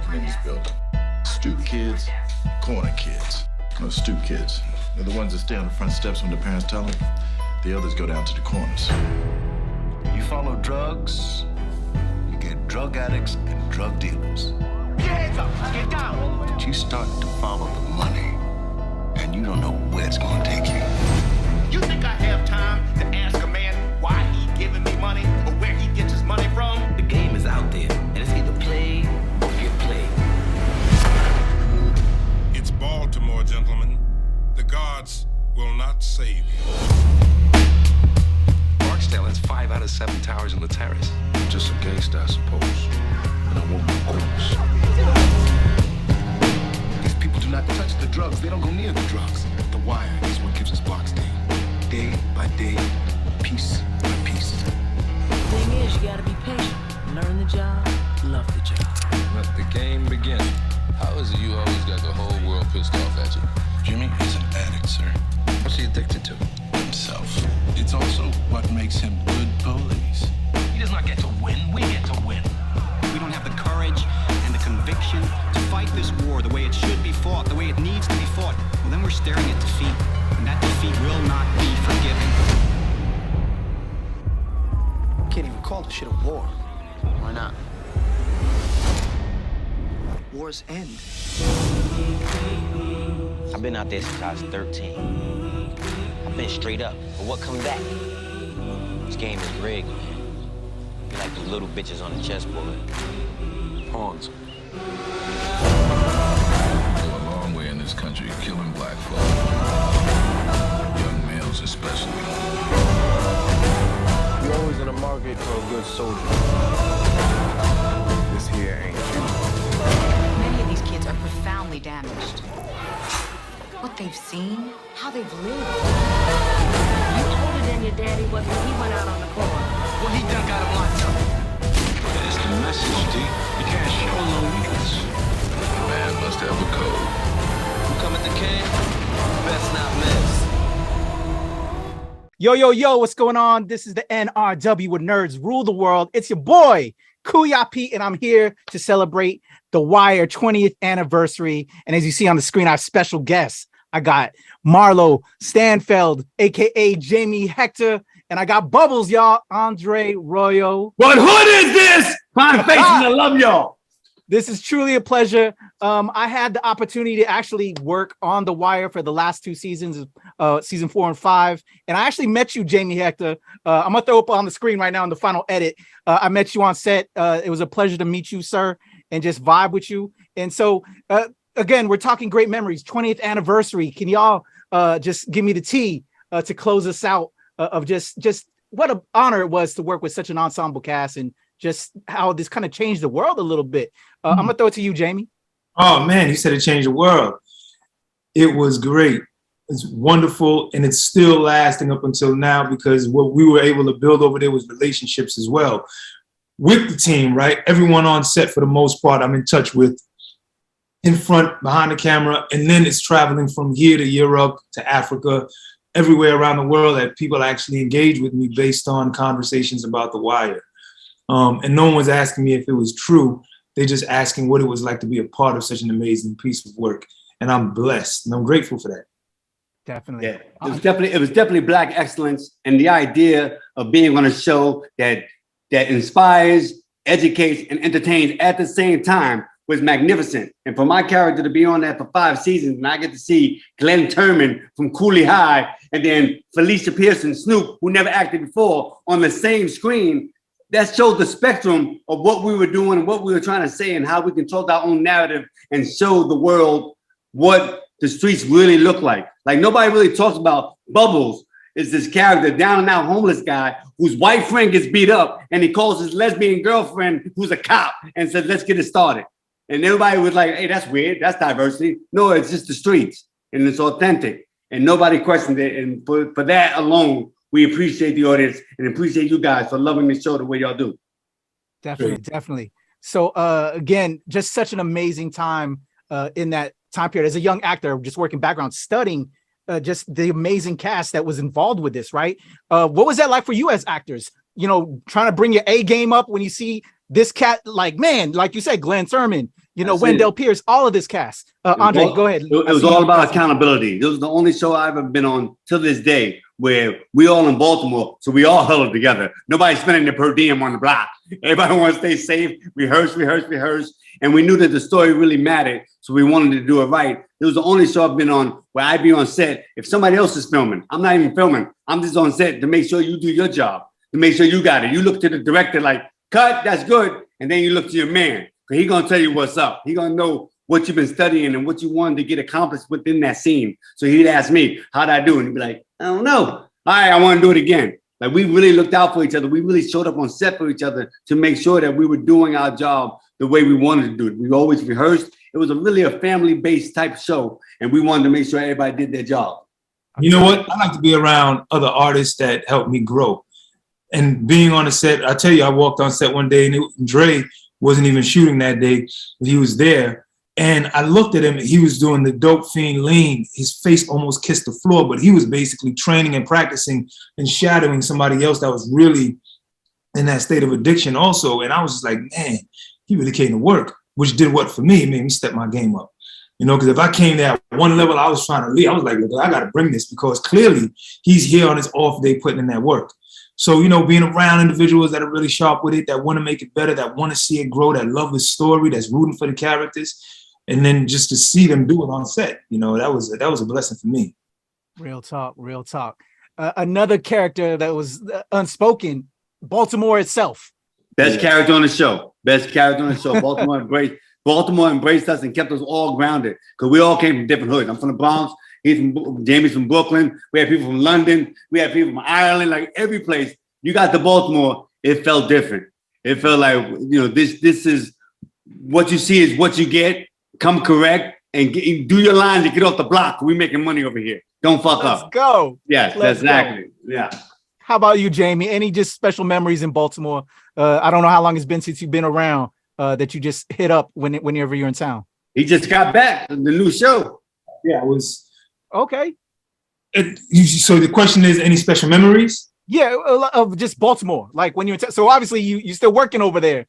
walking in this building. Stoop kids, corner kids. No, stoop kids. They're the ones that stay on the front steps when the parents tell them. The others go down to the corners. You follow drugs, you get drug addicts and drug dealers. Get hands up, get down. But you start to follow the money, and you don't know where it's gonna take you. You think I have time to ask a man why he giving me money or where he gets his money from? The game is out there, and it's either play or get played. It's Baltimore, gentlemen. The gods will not save you. Barksdale has 5 out of 7 towers in the terrace. Just a gangster, I suppose. And I want my coins. These people do not touch the drugs. They don't go near the drugs. The Wire is what gives us Barksdale. Day by day, piece by piece. The thing is, you gotta be patient. Learn the job, love the job. Let the game begin. How is it you always got the whole world pissed off at you? Jimmy is an addict, sir. What's he addicted to? Himself. It's also what makes him good police. He does not get to win, we get to win. We don't have the courage and the conviction to fight this war the way it should be fought, the way it needs to be fought. Well, then we're staring at defeat, and that defeat will not be forgiven. Can't even call this shit a war. Why not? Wars end. I've been out there since I was 13. I've been straight up, but what come back? This game is rigged, man. Be like the little bitches on the chessboard. Pawns. Go a long way in this country, killing black folk. Young males especially. You're always in the market for a good soldier. This here ain't you. Many of these kids are profoundly damaged. What they've seen, how they've lived. You older than your daddy was when he went out on the corner. Well, he done got him locked up. That's the message, D. You can't show no weakness. The man must have a code. You come at the camp, best not miss. Yo, what's going on? This is the NRW with Nerds Rule the World. It's your boy, Kuya P, and I'm here to celebrate The Wire 20th anniversary. And as you see on the screen, I have special guests. I got Marlo Stanfield, aka Jamie Hector, and I got Bubbles, y'all, Andre Royo. What hood is this? Fine faces, I love y'all. This is truly a pleasure. I had the opportunity to actually work on The Wire for the last 2 seasons, season 4 and 5. And I actually met you, Jamie Hector. I'm gonna throw up on the screen right now in the final edit. I met you on set. It was a pleasure to meet you, sir, and just vibe with you. And so, again, we're talking great memories, 20th anniversary. Can y'all just give me the tea to close us out of just what an honor it was to work with such an ensemble cast and just how this kind of changed the world a little bit. I'm gonna throw it to you, Jamie. Oh man, you said it changed the world. It was great. It's wonderful, and it's still lasting up until now because what we were able to build over there was relationships as well with the team, right? Everyone on set, for the most part, I'm in touch with in front, behind the camera, and then it's traveling from here to Europe to Africa, everywhere around the world that people actually engage with me based on conversations about The Wire. And no one was asking me if it was true. They're just asking what it was like to be a part of such an amazing piece of work. And I'm blessed and I'm grateful for that. Definitely. Yeah. It was definitely Black excellence, and the idea of being on a show that inspires, educates, and entertains at the same time was magnificent. And for my character to be on that for 5 seasons, and I get to see Glenn Turman from Cooley High, and then Felicia Pearson, Snoop, who never acted before, on the same screen, that shows the spectrum of what we were doing and what we were trying to say and how we can tell our own narrative and show the world what the streets really look like. Like, nobody really talks about Bubbles is this character, down and out homeless guy whose white friend gets beat up, and he calls his lesbian girlfriend, who's a cop, and says, let's get it started. And everybody was like, hey, that's weird. That's diversity. No, it's just the streets, and it's authentic. And nobody questioned it. And for that alone, we appreciate the audience and appreciate you guys for loving the show the way y'all do. Definitely. So again, just such an amazing time in that time period. As a young actor, just working background, studying just the amazing cast that was involved with this, right? What was that like for you as actors? You know, trying to bring your A game up when you see this cat, like, man, like you said, Glenn Turman, you know, Wendell Pierce, all of this cast. Andre, go ahead. It was all about accountability. It was the only show I've ever been on till this day where we all in Baltimore, so we all huddled together. Nobody's spending their per diem on the block. Everybody wants to stay safe, rehearse. And we knew that the story really mattered, so we wanted to do it right. It was the only show I've been on where I'd be on set. If somebody else is filming, I'm not even filming. I'm just on set to make sure you do your job, to make sure you got it. You look to the director like, cut, that's good. And then you look to your man. He's going to tell you what's up. He's going to know what you've been studying and what you wanted to get accomplished within that scene. So he'd ask me, how'd I do? And he'd be like, I don't know. All right, I want to do it again. Like, we really looked out for each other. We really showed up on set for each other to make sure that we were doing our job the way we wanted to do it. We always rehearsed. It was really a family-based type show, and we wanted to make sure everybody did their job. You know what? I like to be around other artists that help me grow. And being on the set, I tell you, I walked on set one day, and Dre wasn't even shooting that day. He was there. And I looked at him, and he was doing the Dope Fiend lean. His face almost kissed the floor, but he was basically training and practicing and shadowing somebody else that was really in that state of addiction also. And I was just like, man, he really came to work, which did what for me? It made me step my game up. You know, because if I came there at one level, I was trying to leave. I was like, look, I got to bring this because clearly he's here on his off day putting in that work. So, you know, being around individuals that are really sharp with it, that want to make it better, that want to see it grow, that love the story, that's rooting for the characters, and then just to see them do it on set, you know, that was a blessing for me. Real talk. Another character that was unspoken, Baltimore itself. Best character on the show. Baltimore embraced us and kept us all grounded because we all came from different hoods. I'm from the Bronx. Jamie's from Brooklyn. We had people from London. We had people from Ireland. Like every place you got to Baltimore, it felt different. It felt like, you know, this is what you see is what you get. Come correct and do your lines and get off the block. We making money over here. Don't fuck up. Let's go. Yes, exactly. Yeah. How about you, Jamie? Any just special memories in Baltimore? I don't know how long it's been since you've been around that you just hit up whenever you're in town. He just got back. The new show. Yeah, it was. Okay. So the question is, any special memories? Yeah, of just Baltimore. Like when you're so obviously you're still working over there.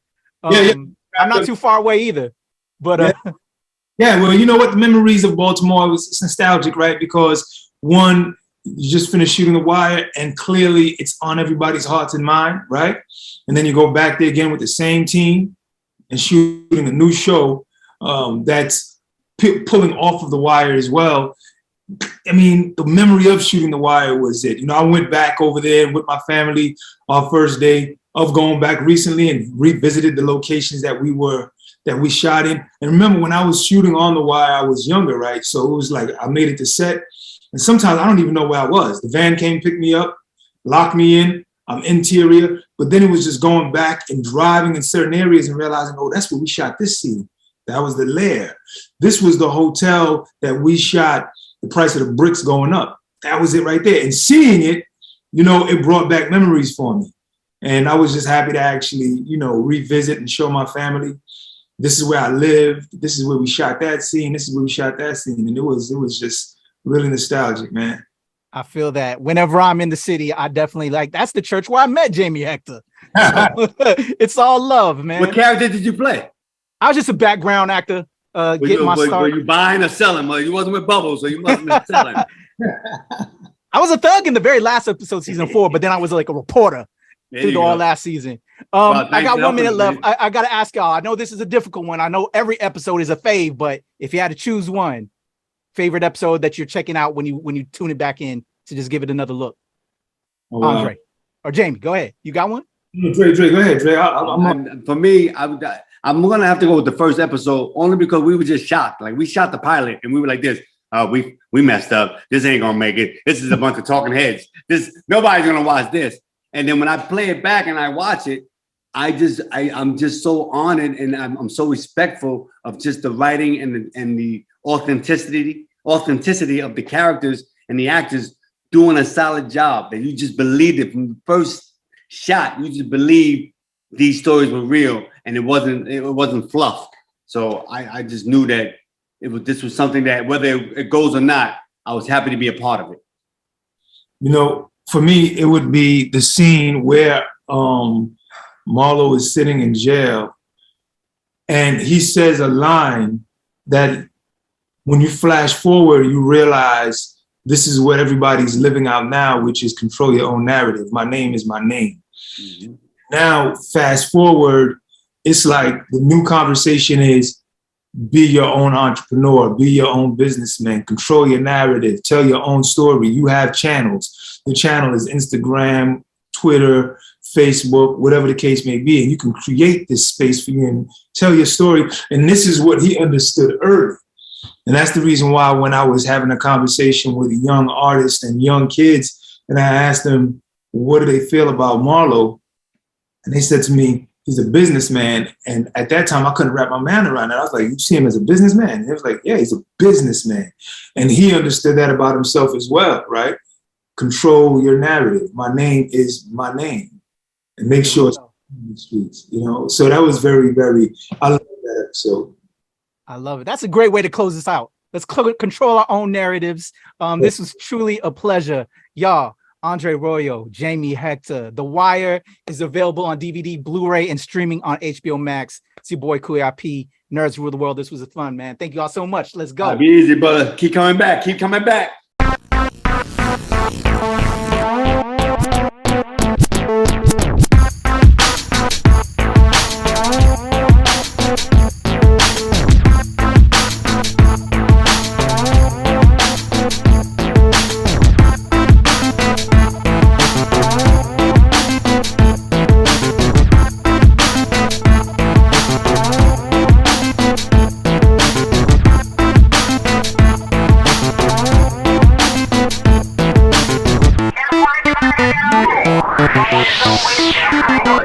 Yeah. I'm not too far away either. But yeah, well, you know what? The memories of Baltimore was nostalgic, right? Because one, you just finished shooting The Wire, and clearly it's on everybody's hearts and mind, right? And then you go back there again with the same team and shooting a new show that's pulling off of The Wire as well. I mean, the memory of shooting The Wire was it. You know, I went back over there with my family our first day of going back recently and revisited the locations that we shot in. And remember, when I was shooting on The Wire, I was younger, right? So it was like I made it to set. And sometimes I don't even know where I was. The van came, picked me up, locked me in. I'm interior. But then it was just going back and driving in certain areas and realizing, oh, that's where we shot this scene. That was the lair. This was the hotel that we shot the price of the bricks going up. That was it right there. And seeing it, you know, it brought back memories for me. And I was just happy to actually, you know, revisit and show my family, this is where I lived. This is where we shot that scene. This is where we shot that scene. And it was just really nostalgic, man. I feel that whenever I'm in the city, I definitely that's the church where I met Jamie Hector. So, it's all love, man. What character did you play? I was just a background actor. Getting my start. Were you buying or selling? Well, you wasn't with Bubbles, so you must have been selling. I was a thug in the very last episode, season 4, but then I was like a reporter through all last season. I got 1 minute left. I got to ask y'all. I know this is a difficult one. I know every episode is a fave, but if you had to choose one favorite episode that you're checking out when you tune it back in to just give it another look, Andre or Jamie, go ahead. You got one? Dre, go ahead, Dre. For me, I'm gonna have to go with the first episode only because we were just shocked. Like we shot the pilot and we were like this. We messed up. This ain't gonna make it. This is a bunch of talking heads. Nobody's gonna watch this. And then when I play it back and I watch it, I'm just so honored and I'm so respectful of just the writing and the authenticity of the characters and the actors doing a solid job. That you just believed it from the first shot. You just believed these stories were real and it wasn't fluff. So I just knew that this was something that whether it goes or not, I was happy to be a part of it. You know, for me, it would be the scene where Marlo is sitting in jail And he says a line that when you flash forward, you realize this is what everybody's living out now, which is control your own narrative. My name is my name. Mm-hmm. Now, fast forward, it's like the new conversation is be your own entrepreneur, be your own businessman, control your narrative, tell your own story. You have channels. The channel is Instagram, Twitter, Facebook, whatever the case may be. And you can create this space for you and tell your story. And this is what he understood early. And that's the reason why when I was having a conversation with young artists and young kids, and I asked them, what do they feel about Marlo? And they said to me, he's a businessman. And at that time, I couldn't wrap my mind around it. I was like, you see him as a businessman? And he was like, yeah, he's a businessman. And he understood that about himself as well, right? Control your narrative. My name is my name. And make sure it's in the streets, you know? So that was very, very, I love that episode. I love it. That's a great way to close this out. Let's control our own narratives. This was truly a pleasure. Y'all, Andre Royo, Jamie Hector. The Wire is available on DVD, Blu-ray, and streaming on HBO Max. It's your boy, Kuya P. Nerds Rule the World. This was fun, man. Thank you all so much. Let's go. Be easy, brother. Keep coming back. Keep coming back. Don't waste your time.